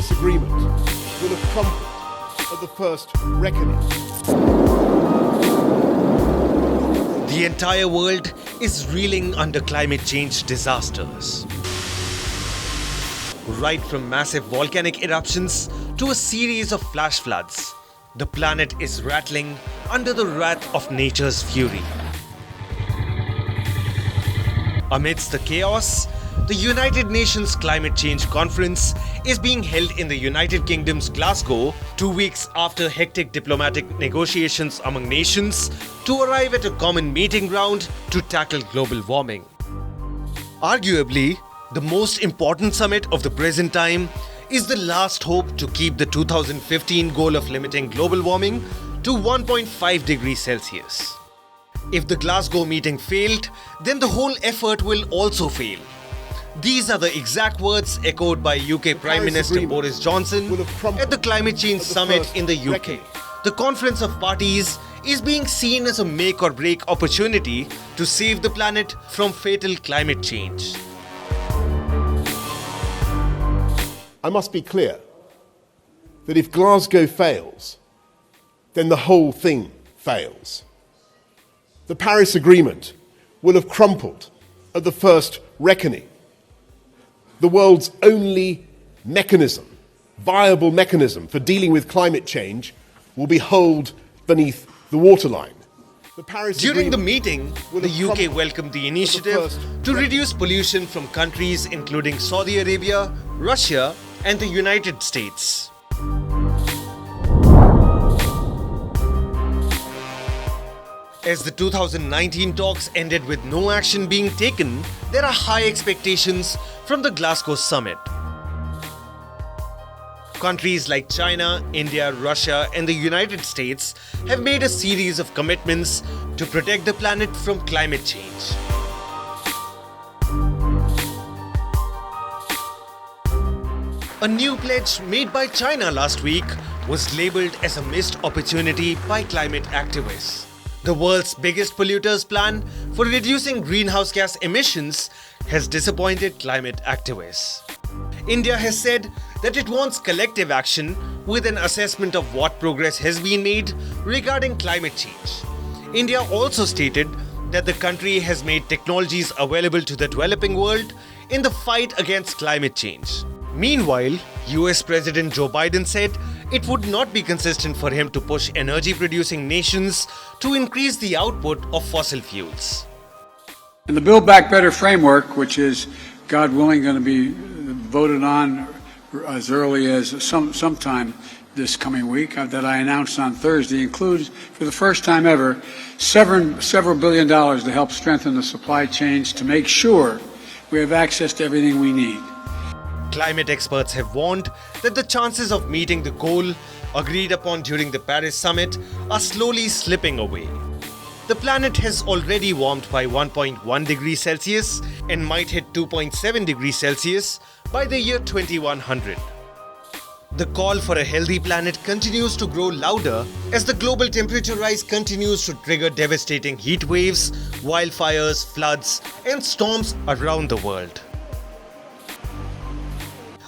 Paris Agreement will have crumbled at the first reckoning. The entire world is reeling under climate change disasters. Right from massive volcanic eruptions to a series of flash floods, the planet is rattling under the wrath of nature's fury. Amidst the chaos, the United Nations Climate Change Conference is being held in the United Kingdom's Glasgow 2 weeks after hectic diplomatic negotiations among nations to arrive at a common meeting ground to tackle global warming. Arguably, the most important summit of the present time is the last hope to keep the 2015 goal of limiting global warming to 1.5 degrees Celsius. If the Glasgow meeting failed, then the whole effort will also fail. These are the exact words echoed by UK Prime Minister Boris Johnson at the Climate Change Summit in the UK. The Conference of Parties is being seen as a make or break opportunity to save the planet from fatal climate change. I must be clear that if Glasgow fails, then the whole thing fails. The Paris Agreement will have crumpled at the first reckoning. The world's only viable mechanism for dealing with climate change will be holed beneath the waterline. During the meeting, the UK welcomed the initiative to reduce pollution from countries including Saudi Arabia, Russia, and the United States. As the 2019 talks ended with no action being taken, there are high expectations from the Glasgow summit. Countries like China, India, Russia, and the United States have made a series of commitments to protect the planet from climate change. A new pledge made by China last week was labelled as a missed opportunity by climate activists. The world's biggest polluter's plan for reducing greenhouse gas emissions has disappointed climate activists. India has said that it wants collective action with an assessment of what progress has been made regarding climate change. India also stated that the country has made technologies available to the developing world in the fight against climate change. Meanwhile, US President Joe Biden said it would not be consistent for him to push energy-producing nations to increase the output of fossil fuels. And the Build Back Better framework, which is, God willing, going to be voted on as early as sometime this coming week, that I announced on Thursday, includes, for the first time ever, several billion dollars to help strengthen the supply chains to make sure we have access to everything we need. Climate experts have warned that the chances of meeting the goal agreed upon during the Paris summit are slowly slipping away. The planet has already warmed by 1.1 degrees Celsius and might hit 2.7 degrees Celsius by the year 2100. The call for a healthy planet continues to grow louder as the global temperature rise continues to trigger devastating heat waves, wildfires, floods, and storms around the world.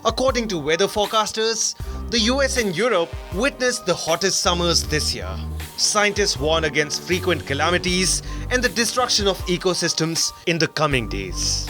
According to weather forecasters, the US and Europe witnessed the hottest summers this year. Scientists warn against frequent calamities and the destruction of ecosystems in the coming days.